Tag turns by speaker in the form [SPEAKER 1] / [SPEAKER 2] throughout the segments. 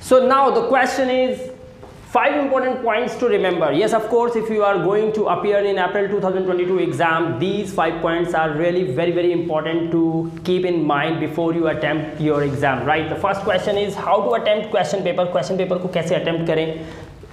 [SPEAKER 1] So now the question is 5 important points to remember. Yes, of course, if you are going to appear in April 2022 exam, these 5 points are really very important to keep in mind before you attempt your exam, right? The first question is how to attempt question paper. Question paper को कैसे attempt करें,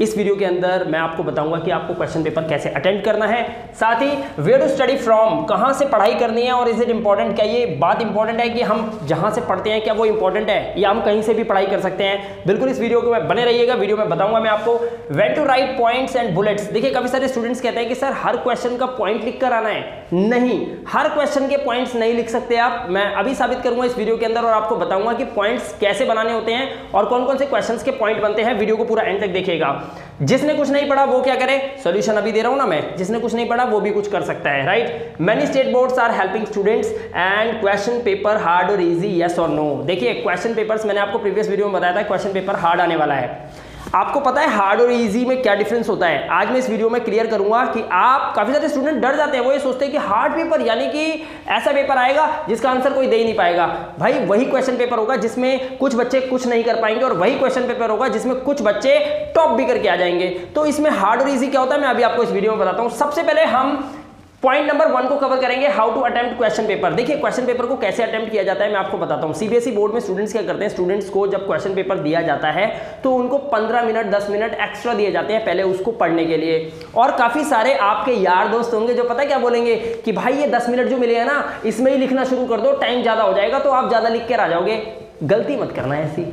[SPEAKER 1] इस video के अंदर मैं आपको बताऊंगा कि आपको क्वेश्चन पेपर कैसे अटेम्प्ट करना है, साथ ही वेयर टू स्टडी फ्रॉम, कहां से पढ़ाई करनी है और इज इट इंपॉर्टेंट, क्या ये बात इंपॉर्टेंट है कि हम जहां से पढ़ते हैं क्या वो इंपॉर्टेंट है या हम कहीं से भी पढ़ाई कर सकते हैं। बिल्कुल इस वीडियो को बने रहिएगा, वीडियो में बताऊंगा मैं आपको when to write points and bullets. देखिए काफी सारे स्टूडेंट्स कहते हैं कि सर हर क्वेश्चन का पॉइंट लिख कर आना है, नहीं, हर क्वेश्चन के पॉइंट्स नहीं लिख सकते आप। मैं अभी साबित करूंगा इस वीडियो के अंदर और आपको बताऊंगा कि पॉइंट्स कैसे बनाने होते हैं और कौन कौन से क्वेश्चंस के पॉइंट बनते हैं। वीडियो को पूरा एंड तक देखिएगा। जिसने कुछ नहीं पढ़ा वो क्या करे, सॉल्यूशन अभी दे रहा हूं ना मैं, जिसने कुछ नहीं पढ़ा वो भी कुछ कर सकता है, right. Many state boards are helping students and question paper hard और इजी, यस और नो। देखिए क्वेश्चन पेपर्स मैंने आपको प्रीवियस वीडियो में बताया था क्वेश्चन पेपर हार्ड आने वाला है। आपको पता है हार्ड और इजी में क्या डिफरेंस होता है, आज मैं इस वीडियो में क्लियर करूंगा कि आप काफी सारे स्टूडेंट डर जाते हैं, वो ये सोचते हैं कि हार्ड पेपर यानी कि ऐसा पेपर आएगा जिसका आंसर कोई दे ही नहीं पाएगा। भाई वही क्वेश्चन पेपर होगा जिसमें कुछ बच्चे कुछ नहीं कर पाएंगे और वही क्वेश्चन पेपर होगा जिसमें कुछ बच्चे टॉप भी करके आ जाएंगे। तो इसमें हार्ड और इजी क्या होता है मैं अभी आपको इस वीडियो में बताता हूं। सबसे पहले हम पॉइंट नंबर 1 को कवर करेंगे, how to attempt question paper. देखिए क्वेश्चन पेपर को कैसे अटेम्प्ट किया जाता है मैं आपको बताता हूं। सीबीएसई बोर्ड में स्टूडेंट्स क्या करते हैं, स्टूडेंट्स को जब क्वेश्चन पेपर दिया जाता है तो उनको 15 मिनट 10 मिनट एक्स्ट्रा दिए जाते हैं पहले उसको पढ़ने के लिए। और काफी सारे आपके यार दोस्त होंगे जो पता है क्या बोलेंगे कि भाई ये 10 मिनट जो मिले हैं ना इसमें ही लिखना शुरू कर दो, टाइम ज्यादा हो जाएगा तो आप ज्यादा लिख कर आ जाओगे। गलती मत करना है ऐसी।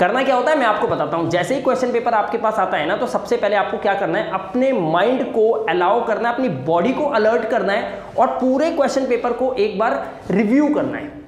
[SPEAKER 1] करना क्या होता है मैं आपको बताता हूं। जैसे ही क्वेश्चन पेपर आपके पास आता है ना तो सबसे पहले आपको क्या करना है, अपने माइंड को अलाउ करना है, अपनी बॉडी को अलर्ट करना है और पूरे क्वेश्चन पेपर को एक बार रिव्यू करना है।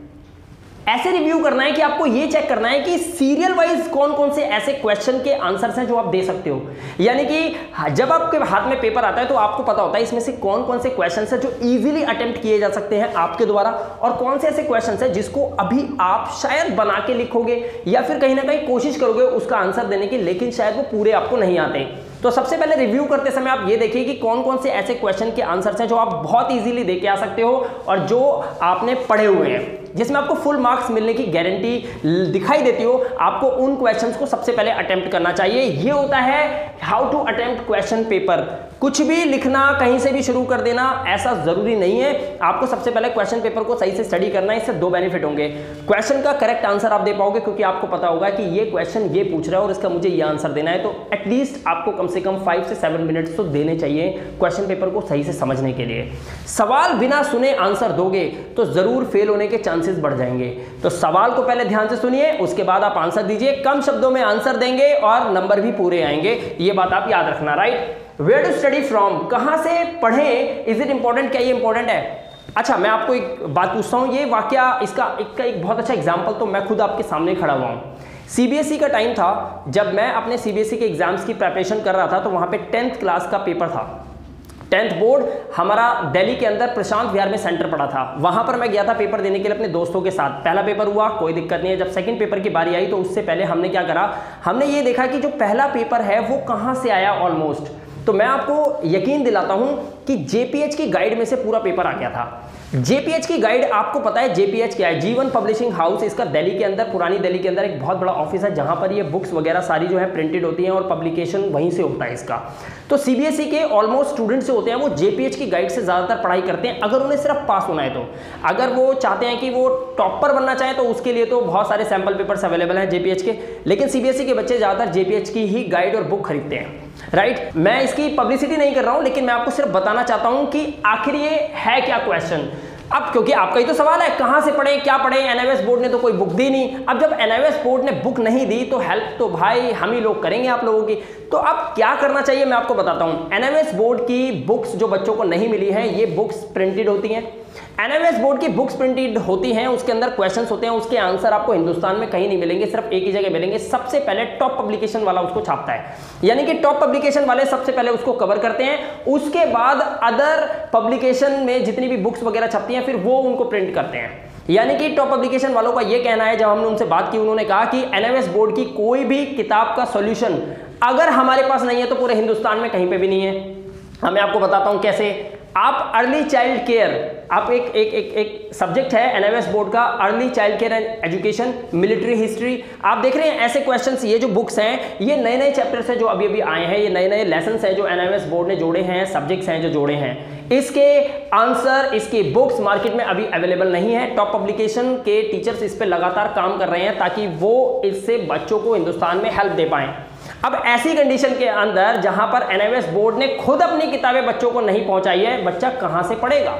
[SPEAKER 1] ऐसे रिव्यू करना है कि आपको ये चेक करना है कि सीरियल वाइज कौन कौन से ऐसे क्वेश्चन के आंसर्स हैं जो आप दे सकते हो। यानी कि जब आपके हाथ में पेपर आता है तो आपको पता होता है इसमें से कौन कौन से क्वेश्चंस हैं जो इजीली अटेम्प्ट किए जा सकते हैं आपके द्वारा और कौन से ऐसे क्वेश्चंस हैं जिसको अभी आप शायद बना के लिखोगे या फिर कहीं ना कहीं कोशिश करोगे उसका आंसर देने की, लेकिन शायद वो पूरे आपको नहीं आते। तो सबसे पहले रिव्यू करते समय आप ये देखिए कि कौन कौन से ऐसे क्वेश्चन के आंसर्स हैं जो आप बहुत इजीली दे के आ सकते हो और जो आपने पढ़े हुए हैं, जिसमें आपको फुल मार्क्स मिलने की गारंटी दिखाई देती हो। आपको उन क्वेश्चंस को सबसे पहले अटेम्प्ट करना चाहिए। ये होता है how to attempt question paper. कुछ भी लिखना कहीं से भी शुरू कर देना ऐसा जरूरी नहीं है, आपको सबसे पहले क्वेश्चन पेपर को सही से स्टडी करना है। इससे 2 बेनिफिट होंगे, क्वेश्चन का करेक्ट आंसर आप दे पाओगे क्योंकि आपको पता होगा कि ये क्वेश्चन ये पूछ रहा है और इसका मुझे ये आंसर देना है। तो एटलीस्ट आपको कम से कम 5 से 7 मिनट्स तो देने चाहिए क्वेश्चन पेपर को सही से समझने के लिए। सवाल बिना सुने आंसर दोगे तो जरूर फेल होने के चांसेस बढ़ जाएंगे। तो सवाल को पहले ध्यान से सुनिए, उसके बाद आप आंसर दीजिए। कम शब्दों में आंसर देंगे और नंबर भी पूरे आएंगे, ये बात आप याद रखना, right. Where to study from, कहां से पढ़ें, इज इट इंपॉर्टेंट, क्या ये इंपॉर्टेंट है। अच्छा मैं आपको एक बात पूछता हूं, ये वाकया इसका एक बहुत अच्छा एग्जाम्पल तो मैं खुद आपके सामने खड़ा हुआ हूं। सीबीएसई का टाइम था जब मैं अपने सीबीएसई के एग्जाम्स की प्रिपरेशन कर रहा था, तो वहां पे 10th क्लास का पेपर था। 10th बोर्ड हमारा दिल्ली के अंदर प्रशांत विहार में सेंटर पड़ा था। वहां पर मैं गया था पेपर देने के लिए अपने दोस्तों के साथ। पहला पेपर हुआ, कोई दिक्कत नहीं है। जब सेकंड पेपर की बारी आई तो उससे पहले हमने क्या करा, हमने ये देखा कि जो पहला पेपर है वो कहां से आया ऑलमोस्ट। तो मैं आपको यकीन दिलाता हूं कि जेपीएच की गाइड में से पूरा पेपर आ गया था। जेपीएच की गाइड, आपको पता है जेपीएच क्या है, जीवन पब्लिशिंग हाउस। इसका दिल्ली के अंदर, पुरानी दिल्ली के अंदर एक बहुत बड़ा ऑफिस है जहां पर ये बुक्स वगैरह सारी जो है प्रिंटेड होती हैं और पब्लिकेशन वहीं से होता है इसका। तो सीबीएसई के ऑलमोस्ट स्टूडेंट्स जो होते हैं वो जेपीएच की गाइड से ज्यादातर पढ़ाई करते हैं, अगर उन्हें सिर्फ पास होना है तो। अगर वो चाहते हैं कि वो टॉपर बनना चाहे तो उसके लिए तो बहुत सारे सैंपल पेपर्स अवेलेबल हैं जेपीएच के, लेकिन सीबीएसई के बच्चे ज्यादातर जेपीएच की ही गाइड और बुक खरीदते हैं, राइट। मैं इसकी पब्लिसिटी नहीं कर रहा हूं, लेकिन मैं आपको सिर्फ बताना चाहता हूं कि आखिर ये है क्या क्वेश्चन। अब क्योंकि आपका ही तो सवाल है कहां से पढ़े, क्या पढ़े, एनआईवीएस बोर्ड ने तो कोई बुक दी नहीं। अब जब एनआईवीएस बोर्ड ने बुक नहीं दी तो हेल्प तो भाई हम ही लोग करेंगे आप लोगों की। तो अब क्या करना चाहिए मैं आपको बताता हूं। एनआईवीएस बोर्ड की बुक्स जो बच्चों को नहीं मिली है, ये बुक्स प्रिंटेड होती हैं। एनआईवीएस बोर्ड की बुक्स प्रिंटेड होती हैं, उसके अंदर क्वेश्चंस होते हैं, उसके आंसर आपको हिंदुस्तान में कहीं नहीं मिलेंगे, सिर्फ एक ही जगह मिलेंगे। सबसे पहले टॉप पब्लिकेशन वाला उसको छापता है, यानी कि टॉप पब्लिकेशन वाले सबसे पहले उसको कवर करते हैं। उसके बाद अदर पब्लिकेशन में जितनी भी बुक्स वगैरह छपती हैं फिर वो उनको प्रिंट करते हैं। यानी कि टॉप पब्लिकेशन वालों का ये कहना है, जब हमने उनसे बात की उन्होंने कहा कि एनआईवीएस बोर्ड की कोई भी किताब का सॉल्यूशन अगर हमारे पास नहीं है तो पूरे हिंदुस्तान में कहीं पे भी नहीं है। मैं आपको बताता हूं कैसे। आप अर्ली चाइल्ड केयर आप एक सब्जेक्ट है एनआईओएस बोर्ड का, early child care and education, military history. आप देख रहे हैं ऐसे क्वेश्चंस, ये जो बुक्स हैं ये नए नए चैप्टर्स हैं जो अभी अभी आए हैं, ये नए नए लेसन्स हैं जो एनआईओएस बोर्ड ने जोड़े हैं, सब्जेक्ट्स हैं जो जोड़े हैं। इसके आंसर, इसकी बुक्स मार्केट में अभी अवेलेबल नहीं है। टॉप पब्लिकेशन के टीचर्स इस पे लगातार काम कर रहे हैं ताकि वो इससे बच्चों को हिंदुस्तान में हेल्प दे पाएं। अब ऐसी कंडीशन के अंदर जहां पर एनआईओएस बोर्ड ने खुद अपनी किताबें बच्चों को नहीं पहुंचाई है, बच्चा कहां से पढ़ेगा?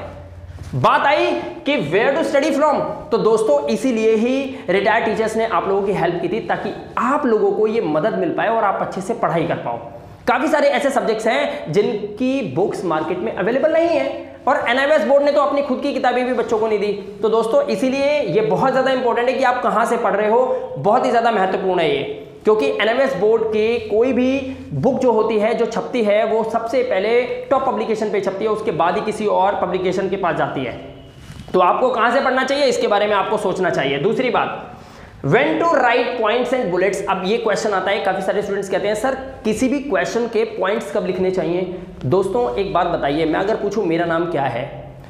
[SPEAKER 1] बात आई कि वेयर टू स्टडी फ्रॉम, तो दोस्तों इसीलिए ही रिटायर्ड टीचर्स ने आप लोगों की हेल्प की थी ताकि आप लोगों को ये मदद मिल पाए और आप अच्छे से पढ़ाई कर पाओ। काफी सारे ऐसे सब्जेक्ट्स हैं जिनकी बुक्स मार्केट में अवेलेबल नहीं है और एनआईओएस बोर्ड ने तो अपनी खुद की किताबें भी बच्चों को नहीं दी। तो दोस्तों इसीलिए ये बहुत ज्यादा इंपॉर्टेंट है कि आप कहां से पढ़ रहे हो, बहुत ही ज्यादा महत्वपूर्ण है ये, क्योंकि एनआईओएस बोर्ड के कोई भी बुक जो होती है, जो छपती है, वो सबसे पहले टॉप पब्लिकेशन पे छपती है, उसके बाद ही किसी और पब्लिकेशन के पास जाती है। तो आपको कहां से पढ़ना चाहिए इसके बारे में आपको सोचना चाहिए। दूसरी बात, When to write points and bullets, अब ये क्वेश्चन आता है, काफी सारे स्टूडेंट्स कहते हैं सर किसी भी क्वेश्चन के पॉइंट्स कब लिखने चाहिए। दोस्तों एक बात बताइए, मैं अगर पूछूं मेरा नाम क्या है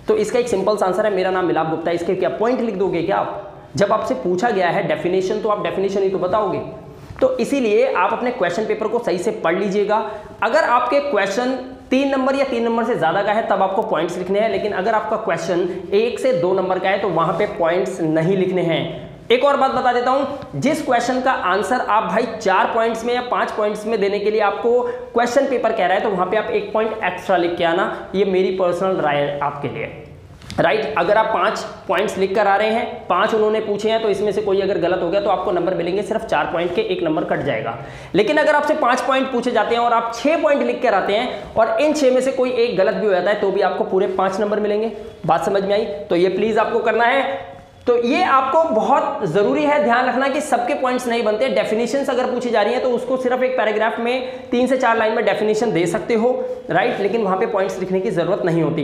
[SPEAKER 1] तो इसका एक सिंपल सा आंसर है मेरा नाम मिलाप गुप्ता, इसके क्या पॉइंट लिख दोगे क्या आप? जब आपसे पूछा गया है डेफिनेशन तो आप डेफिनेशन ही तो बताओगे। तो इसीलिए आप अपने क्वेश्चन पेपर को सही से पढ़ लीजिएगा। अगर आपके क्वेश्चन 3 नंबर या 3 नंबर से ज्यादा का है तब आपको पॉइंट्स लिखने हैं, लेकिन अगर आपका क्वेश्चन 1 से 2 नंबर का है तो वहां पे पॉइंट्स नहीं लिखने हैं। एक और बात बता देता हूं, जिस क्वेश्चन का आंसर आप भाई 4 पॉइंट्स में या 5 पॉइंट्स में देने के लिए आपको क्वेश्चन पेपर कह रहा है तो वहां पे आप 1 पॉइंट एक्स्ट्रा लिख के आना, ये मेरी पर्सनल राय है आपके लिए, राइट। अगर आप 5 पॉइंट्स लिख कर आ रहे हैं, 5 उन्होंने पूछे हैं, तो इसमें से कोई अगर गलत हो गया तो आपको नंबर मिलेंगे सिर्फ 4 पॉइंट के, 1 नंबर कट जाएगा। लेकिन अगर आपसे 5 पॉइंट पूछे जाते हैं और आप 6 पॉइंट लिख कर आते हैं और इन 6 में से कोई एक गलत भी हो जाता है तो भी आपको पूरे 5 नंबर मिलेंगे। बात समझ में आई? तो ये प्लीज आपको करना है। तो ये आपको बहुत जरूरी है ध्यान रखना कि सबके पॉइंट्स नहीं बनते। डेफिनेशंस अगर पूछी जा रही है तो उसको सिर्फ एक पैराग्राफ में 3 से 4 लाइन में डेफिनेशन दे सकते हो, राइट, लेकिन वहां पे पॉइंट्स लिखने की जरूरत नहीं होती।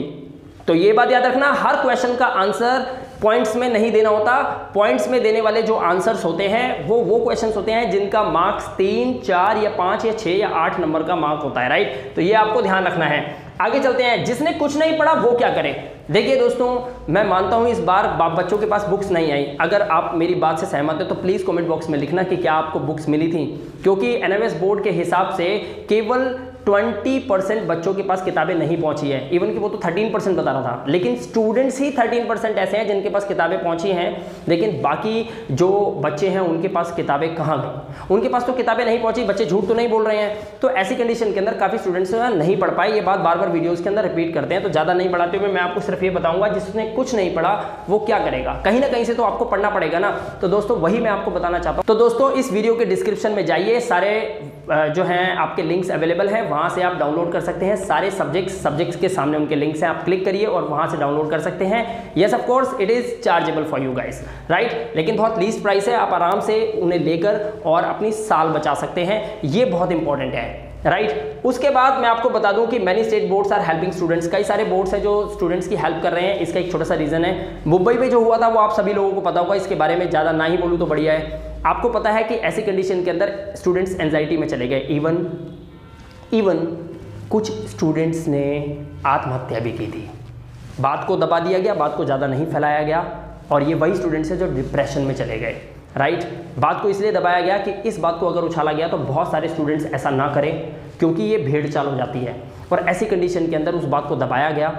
[SPEAKER 1] तो ये बात याद रखना, हर क्वेश्चन का आंसर पॉइंट्स में नहीं देना होता। पॉइंट्स में देने वाले जो आंसर्स होते हैं वो क्वेश्चंस होते हैं जिनका मार्क्स 3, 4 या 5 या 6 या 8 नंबर का मार्क होता है, राइट। तो ये आपको ध्यान रखना है। आगे चलते हैं, जिसने कुछ नहीं पढ़ा वो क्या करे। देखिए दोस्तों, मैं मानता हूं इस बार बच्चों के पास बुक्स नहीं आई। अगर आप मेरी बात से सहमत हैं तो प्लीज कमेंट बॉक्स में लिखना कि क्या आपको बुक्स मिली थी, क्योंकि एनआईओएस बोर्ड के हिसाब से केवल 20% बच्चों के पास किताबें नहीं पहुंची है। इवन कि वो तो 13% बता रहा था, लेकिन स्टूडेंट्स ही 13% ऐसे हैं जिनके पास किताबें पहुंची हैं, लेकिन बाकी जो बच्चे हैं उनके पास किताबें कहाँ गई? उनके पास तो किताबें नहीं पहुंची। बच्चे झूठ तो नहीं बोल रहे हैं। तो ऐसी कंडीशन के अंदर काफ़ी स्टूडेंट्स नहीं पढ़ पाए। ये बात बार बार वीडियोज़ के अंदर रिपीट करते हैं, तो ज़्यादा नहीं पढ़ाते हुए मैं आपको सिर्फ ये बताऊंगा जिसने कुछ नहीं पढ़ा वो क्या करेगा। कहीं ना कहीं से तो आपको पढ़ना पड़ेगा ना। तो दोस्तों वही मैं आपको बताना चाहता हूँ। तो दोस्तों इस वीडियो के डिस्क्रिप्शन में जाइए, सारे जो हैं आपके लिंक्स अवेलेबल हैं, वहाँ से आप डाउनलोड कर सकते हैं। सारे सब्जेक्ट्स के सामने उनके लिंक्स हैं, आप क्लिक करिए और वहाँ से डाउनलोड कर सकते हैं। Yes of course it is chargeable for you guys, right, लेकिन बहुत लीस्ट प्राइस है। आप आराम से उन्हें लेकर और अपनी साल बचा सकते हैं, ये बहुत इंपॉर्टेंट है, राइट। उसके बाद मैं आपको बता दूं कि many state boards are helping students. कई सारे बोर्ड्स हैं जो स्टूडेंट्स की हेल्प कर रहे हैं। इसका एक छोटा सा रीज़न है, मुंबई में जो हुआ था वो आप सभी लोगों को पता होगा, इसके बारे में ज़्यादा ना ही बोलूँ तो बढ़िया है। आपको पता है कि ऐसी कंडीशन के अंदर स्टूडेंट्स एंजाइटी में चले गए। इवन कुछ स्टूडेंट्स ने आत्महत्या भी की थी। बात को दबा दिया गया, बात को ज़्यादा नहीं फैलाया गया, और ये वही स्टूडेंट्स हैं जो डिप्रेशन में चले गए, राइट। बात को इसलिए दबाया गया कि इस बात को अगर उछाला गया तो बहुत सारे स्टूडेंट्स ऐसा ना करें, क्योंकि ये भेड़ चाल हो जाती है। और ऐसी कंडीशन के अंदर उस बात को दबाया गया,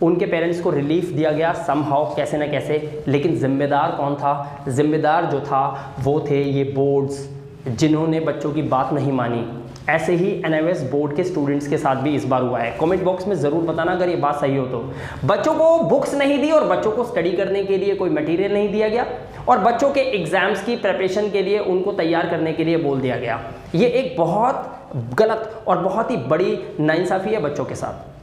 [SPEAKER 1] उनके पेरेंट्स को रिलीफ दिया गया समहाउ, कैसे ना कैसे। लेकिन जिम्मेदार कौन था? जिम्मेदार जो था वो थे ये बोर्ड्स, जिन्होंने बच्चों की बात नहीं मानी। ऐसे ही एनआईओएस बोर्ड के स्टूडेंट्स के साथ भी इस बार हुआ है। कमेंट बॉक्स में ज़रूर बताना अगर ये बात सही हो तो। बच्चों को बुक्स नहीं दी और बच्चों को स्टडी करने के लिए कोई मटेरियल नहीं दिया गया, और बच्चों के एग्जाम्स की प्रिपरेशन के लिए उनको तैयार करने के लिए बोल दिया गया। ये एक बहुत गलत और बहुत ही बड़ी नाइंसाफ़ी है बच्चों के साथ।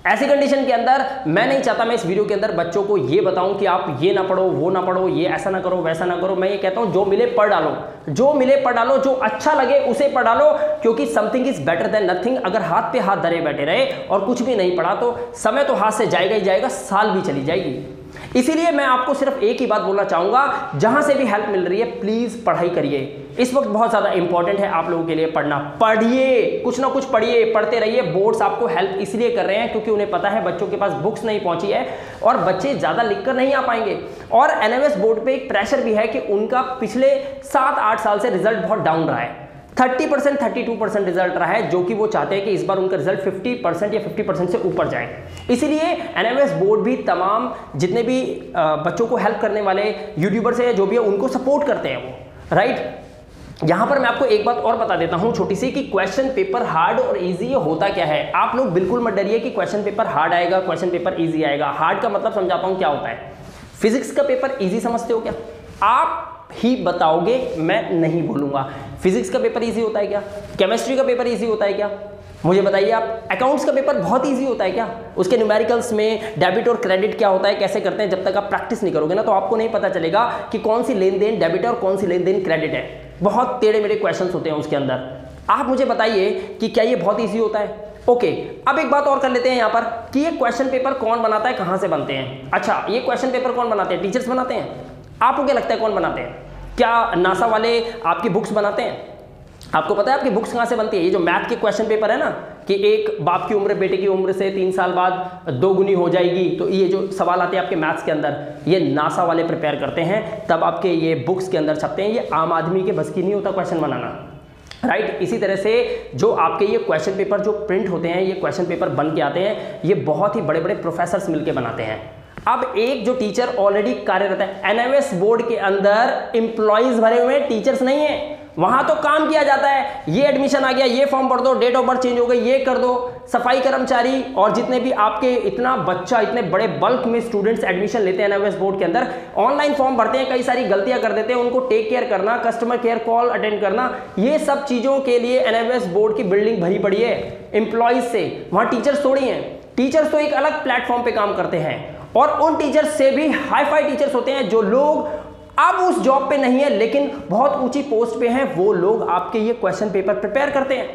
[SPEAKER 1] ऐसी कंडीशन के अंदर मैं नहीं चाहता मैं इस वीडियो के अंदर बच्चों को ये बताऊं कि आप ये ना पढ़ो, वो ना पढ़ो, ये ऐसा ना करो, वैसा ना करो। मैं ये कहता हूं जो मिले पढ़ डालो, जो मिले पढ़ डालो, जो अच्छा लगे उसे पढ़ डालो, क्योंकि something is better than nothing. अगर हाथ पे हाथ धरे बैठे रहे और कुछ भी नहीं पढ़ा तो समय तो हाथ से जाएगा ही जाएगा, साल भी चली जाएगी। इसीलिए मैं आपको सिर्फ एक ही बात बोलना चाहूंगा, जहां से भी हेल्प मिल रही है प्लीज पढ़ाई करिए। इस वक्त बहुत ज़्यादा इंपॉर्टेंट है आप लोगों के लिए पढ़ना। पढ़िए, कुछ ना कुछ पढ़िए, पढ़ते रहिए। बोर्ड्स आपको हेल्प इसलिए कर रहे हैं क्योंकि उन्हें पता है बच्चों के पास बुक्स नहीं पहुंची है और बच्चे ज़्यादा लिखकर नहीं आ पाएंगे। और एनएमएस बोर्ड पे एक प्रेशर भी है कि उनका पिछले 7-8 साल से रिजल्ट बहुत डाउन रहा है। 30%, 32% रिजल्ट रहा है, जो कि वो चाहते हैं कि इस बार उनका रिजल्ट 50% या 50% से ऊपर जाए। इसीलिए एनएमएस बोर्ड भी तमाम जितने भी बच्चों को हेल्प करने वाले यूट्यूबर्स हैं, जो भी है, उनको सपोर्ट करते हैं वो, राइट। यहां पर मैं आपको एक बात और बता देता हूं छोटी सी, कि क्वेश्चन पेपर हार्ड और इजी होता क्या है। आप लोग बिल्कुल मत डरिए कि क्वेश्चन पेपर हार्ड आएगा, क्वेश्चन पेपर इजी आएगा। हार्ड का मतलब समझाता हूं क्या होता है। फिजिक्स का पेपर इजी समझते हो क्या? आप ही बताओगे, मैं नहीं बोलूंगा। फिजिक्स का पेपर इजी होता है क्या? केमिस्ट्री का पेपर इजी होता है क्या? मुझे बताइए आप। अकाउंट्स का पेपर बहुत इजी होता है क्या? उसके न्यूमेरिकल्स में डेबिट और क्रेडिट क्या होता है, कैसे करते हैं, जब तक आप प्रैक्टिस नहीं करोगे ना तो आपको नहीं पता चलेगा कि कौन सी लेन देन डेबिट है और कौन सी लेन देन क्रेडिट है। बहुत टेढ़े मेढ़े क्वेश्चंस होते हैं उसके अंदर। आप मुझे बताइए कि क्या ये बहुत ईजी होता है? ओके, अब एक बात और कर लेते हैं यहाँ पर कि ये क्वेश्चन पेपर कौन बनाता है, कहाँ से बनते हैं। अच्छा, ये क्वेश्चन पेपर कौन बनाते हैं? टीचर्स बनाते हैं। आपको क्या लगता है कौन बनाते हैं? क्या नासा वाले आपकी बुक्स बनाते हैं? आपको पता है आपकी बुक्स कहाँ से बनती है? ये जो मैथ के क्वेश्चन पेपर है ना, कि एक बाप की उम्र बेटे की उम्र से 3 साल बाद 2 गुनी हो जाएगी, तो ये जो सवाल आते हैं आपके मैथ्स के अंदर, ये नासा वाले प्रिपेयर करते हैं, तब आपके ये बुक्स के अंदर छपते हैं। ये आम आदमी के बस की नहीं होता क्वेश्चन बनाना, राइट। इसी तरह से जो आपके ये क्वेश्चन पेपर जो प्रिंट होते हैं, ये क्वेश्चन पेपर बन के आते हैं, ये बहुत ही बड़े बड़े प्रोफेसर्स मिलकर बनाते हैं। अब एक जो टीचर ऑलरेडी कार्यरत है, एनएमएस बोर्ड के अंदर एम्प्लॉइज भरे हुए हैं, टीचर्स नहीं है। वहां तो काम किया जाता है, ये एडमिशन आ गया, ये फॉर्म भर दो, डेट ऑफ बर्थ चेंज हो गई, ये कर दो। सफाई कर्मचारी और जितने भी आपके इतना बच्चा, इतने बड़े बल्क में स्टूडेंट्स एडमिशन लेते हैं एनएमएस बोर्ड के अंदर, ऑनलाइन फॉर्म भरते हैं, कई सारी गलतियां कर देते हैं, उनको टेक केयर करना, कस्टमर केयर कॉल अटेंड करना, ये सब चीजों के लिए एनएमएस बोर्ड की बिल्डिंग भरी पड़ी है एम्प्लॉइज से। वहां टीचर्स थोड़ी हैं। टीचर्स तो एक अलग प्लेटफॉर्म पे काम करते हैं और उन टीचर्स से भी हाई फाई टीचर्स होते हैं, जो लोग अब उस जॉब पे नहीं है लेकिन बहुत ऊंची पोस्ट पे हैं, वो लोग आपके ये क्वेश्चन पेपर प्रिपेयर करते हैं।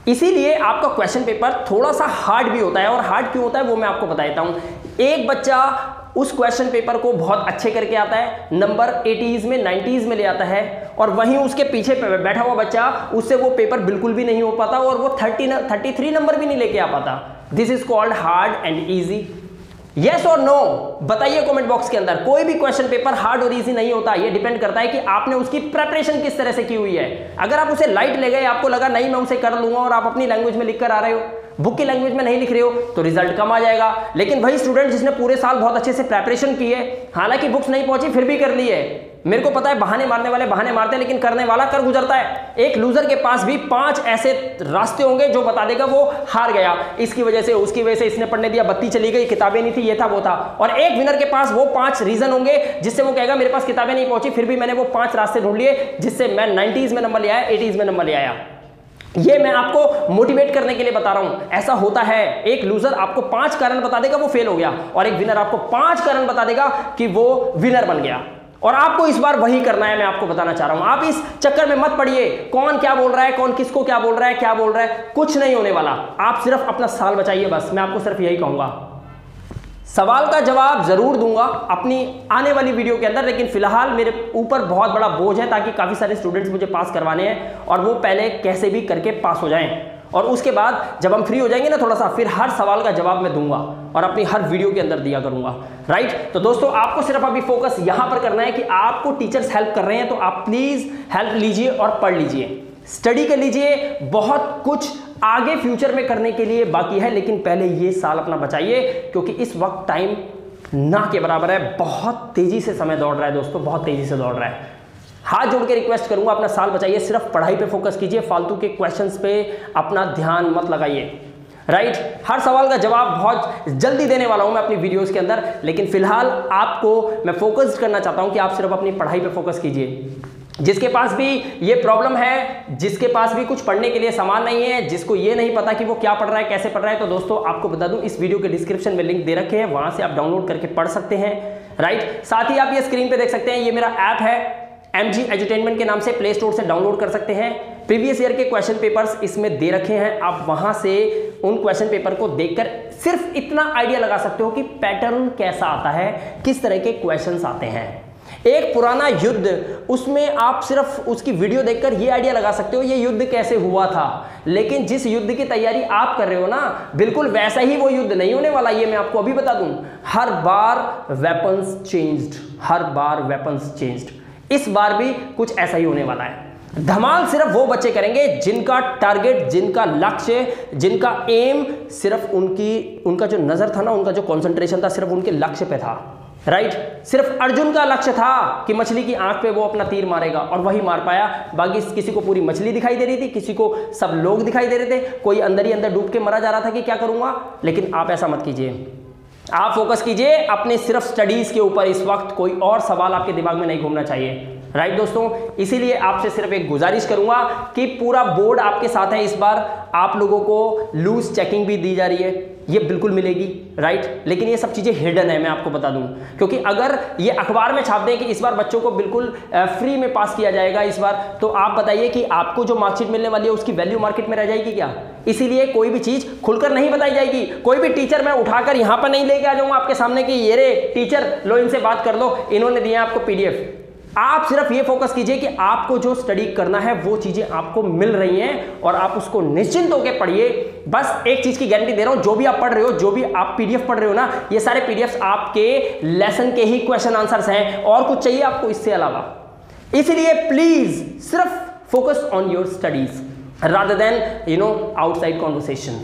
[SPEAKER 1] इसीलिए आपका क्वेश्चन पेपर थोड़ा सा हार्ड भी होता है। और हार्ड क्यों होता है वो मैं आपको बता देता हूं। एक बच्चा उस क्वेश्चन पेपर को बहुत अच्छे करके आता है, नंबर 80s में 90s में ले आता है, और वहीं उसके पीछे बैठा हुआ बच्चा, उससे वो पेपर बिल्कुल भी नहीं हो पाता और वो 33 नंबर भी नहीं लेके आ पाता। This is called hard and easy. Yes और नो बताइए कमेंट बॉक्स के अंदर। कोई भी क्वेश्चन पेपर हार्ड और इजी नहीं होता। ये डिपेंड करता है कि आपने उसकी प्रिपरेशन किस तरह से की हुई है। अगर आप उसे लाइट ले गए, आपको लगा नहीं मैं उसे कर लूंगा, और आप अपनी लैंग्वेज में लिख कर आ रहे हो, बुक की लैंग्वेज में नहीं लिख रहे हो, तो रिजल्ट कम आ जाएगा। लेकिन वही स्टूडेंट जिसने पूरे साल बहुत अच्छे से प्रिपरेशन की है, हालांकि बुक्स नहीं पहुंची फिर भी कर ली है, मेरे को पता है बहाने मारने वाले बहाने मारते हैं, लेकिन करने वाला कर गुजरता है। एक लूजर के पास भी 5 ऐसे रास्ते होंगे जो बता देगा वो हार गया, इसकी वजह से, उसकी वजह से, इसने पढ़ने दिया, बत्ती चली गई, किताबें नहीं थी, ये था वो था। और एक विनर के पास वो 5 रीजन होंगे जिससे वो कहेगा मेरे पास किताबें नहीं पहुंची, फिर भी मैंने वो 5 रास्ते ढूंढ लिए जिससे मैं 90s में नंबर ले आया, 80s में नंबर ले आया। ये मैं आपको मोटिवेट करने के लिए बता रहा हूं। ऐसा होता है, एक लूजर आपको 5 कारण बता देगा वो फेल हो गया, और एक विनर आपको 5 कारण बता देगा कि वो विनर बन गया। और आपको इस बार वही करना है, मैं आपको बताना चाह रहा हूं। आप इस चक्कर में मत पड़िए कौन क्या बोल रहा है, कौन किसको क्या बोल रहा है, क्या बोल रहा है, कुछ नहीं होने वाला। आप सिर्फ अपना साल बचाइए, बस मैं आपको सिर्फ यही कहूंगा। सवाल का जवाब जरूर दूंगा अपनी आने वाली वीडियो के अंदर, लेकिन फिलहाल मेरे ऊपर बहुत बड़ा बोझ है, ताकि काफी सारे स्टूडेंट्स मुझे पास करवाने हैं, और वो पहले कैसे भी करके पास हो जाएं। और उसके बाद जब हम फ्री हो जाएंगे ना थोड़ा सा, फिर हर सवाल का जवाब मैं दूंगा और अपनी हर वीडियो के अंदर दिया करूंगा, राइट। तो दोस्तों आपको सिर्फ अभी फोकस यहां पर करना है कि आपको टीचर्स हेल्प कर रहे हैं, तो आप प्लीज हेल्प लीजिए और पढ़ लीजिए, स्टडी कर लीजिए। बहुत कुछ आगे फ्यूचर में करने के लिए बाकी है, लेकिन पहले ये साल अपना बचाइए, क्योंकि इस वक्त टाइम ना के बराबर है। बहुत तेजी से समय दौड़ रहा है दोस्तों, बहुत तेजी से दौड़ रहा है। हाथ जोड़ के रिक्वेस्ट करूंगा, अपना साल बचाइए, सिर्फ पढ़ाई पे फोकस कीजिए, फालतू के क्वेश्चंस पे अपना ध्यान मत लगाइए, राइट। हर सवाल का जवाब बहुत जल्दी देने वाला हूं मैं अपनी वीडियोस के अंदर, लेकिन फिलहाल आपको मैं फोकस करना चाहता हूं कि आप सिर्फ अपनी पढ़ाई पे फोकस कीजिए। जिसके पास भी ये प्रॉब्लम है, जिसके पास भी कुछ पढ़ने के लिए सामान नहीं है, जिसको ये नहीं पता कि वो क्या पढ़ रहा है, कैसे पढ़ रहा है, तो दोस्तों आपको बता दूं, इस वीडियो के डिस्क्रिप्शन में लिंक दे रखे हैं, वहां से आप डाउनलोड करके पढ़ सकते हैं, राइट। साथ ही आप ये स्क्रीन पे देख सकते हैं, ये मेरा ऐप है MG एजुटेनमेंट के नाम से, प्ले स्टोर से डाउनलोड कर सकते हैं। प्रीवियस ईयर के क्वेश्चन पेपर्स इसमें दे रखे हैं, आप वहां से उन क्वेश्चन पेपर को देखकर सिर्फ इतना आइडिया लगा सकते हो कि पैटर्न कैसा आता है, किस तरह के क्वेश्चंस आते हैं। एक पुराना युद्ध, उसमें आप सिर्फ उसकी वीडियो देखकर ये आइडिया लगा सकते हो ये युद्ध कैसे हुआ था, लेकिन जिस युद्ध की तैयारी आप कर रहे हो ना, बिल्कुल वैसा ही वो युद्ध नहीं होने वाला, ये मैं आपको अभी बता दूं। हर बार वेपन्स चेंज्ड, हर बार वेपन्स चेंज्ड। इस बार भी कुछ ऐसा ही होने वाला है। धमाल सिर्फ वो बच्चे करेंगे जिनका टारगेट, जिनका लक्ष्य, जिनका एम सिर्फ उनका जो नजर था ना, उनका जो कंसंट्रेशन था सिर्फ उनके लक्ष्य पे था, राइट। सिर्फ अर्जुन का लक्ष्य था कि मछली की आंख पे वो अपना तीर मारेगा और वही मार पाया। बाकी किसी को पूरी मछली दिखाई दे रही थी, किसी को सब लोग दिखाई दे रहे थे, कोई अंदर ही अंदर डूब के मरा जा रहा था कि क्या करूंगा। लेकिन आप ऐसा मत कीजिए, आप फोकस कीजिए अपने सिर्फ स्टडीज के ऊपर। इस वक्त कोई और सवाल आपके दिमाग में नहीं घूमना चाहिए, राइट दोस्तों। इसीलिए आपसे सिर्फ एक गुजारिश करूंगा कि पूरा बोर्ड आपके साथ है। इस बार आप लोगों को लूज चेकिंग भी दी जा रही है, ये बिल्कुल मिलेगी, राइट। लेकिन ये सब चीजें हिडन है, मैं आपको बता दूं, क्योंकि अगर ये अखबार में छाप दें कि इस बार बच्चों को बिल्कुल फ्री में पास किया जाएगा इस बार, तो आप बताइए कि आपको जो मार्कशीट मिलने वाली है उसकी वैल्यू मार्केट में रह जाएगी क्या। इसीलिए कोई भी चीज खुलकर नहीं बताई जाएगी। कोई भी टीचर मैं उठाकर यहां पर नहीं लेके आ जाऊंगा आपके सामने कि ये रे टीचर लो इनसे बात कर लो, इन्होंने दिया आपको पीडीएफ। आप सिर्फ ये फोकस कीजिए कि आपको जो स्टडी करना है वो चीजें आपको मिल रही हैं और आप उसको निश्चिंत होकर पढ़िए। बस एक चीज की गारंटी दे रहा हूं, जो भी आप पढ़ रहे हो, जो भी आप पीडीएफ पढ़ रहे हो ना, ये सारे पीडीएफ आपके लेसन के ही क्वेश्चन आंसर्स हैं, और कुछ चाहिए आपको इससे अलावा। इसलिए प्लीज सिर्फ focus on your studies rather than outside conversation,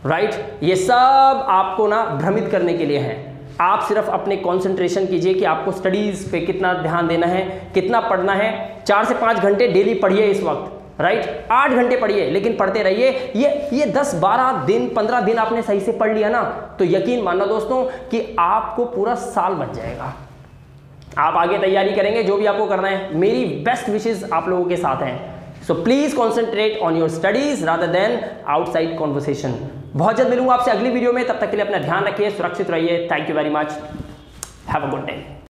[SPEAKER 1] right. ये सब आपको ना भ्रमित करने के लिए है। आप सिर्फ अपने कंसंट्रेशन कीजिए कि आपको स्टडीज पे कितना ध्यान देना है, कितना पढ़ना है। 4 से 5 घंटे डेली पढ़िए इस वक्त, राइट। 8 घंटे पढ़िए, लेकिन पढ़ते रहिए। ये 10, 12 दिन, 15 दिन आपने सही से पढ़ लिया ना, तो यकीन मानना दोस्तों कि आपको पूरा साल बच जाएगा। आप आगे तैयारी करेंगे, जो भी आपको करना है। मेरी बेस्ट विशेस आप लोगों के साथ हैं। So please concentrate on your studies rather than outside conversation. बहुत जल्द मिलूंगा आपसे अगली वीडियो में, तब तक के लिए अपना ध्यान रखिए, सुरक्षित रहिए। Thank you very much, have a good day.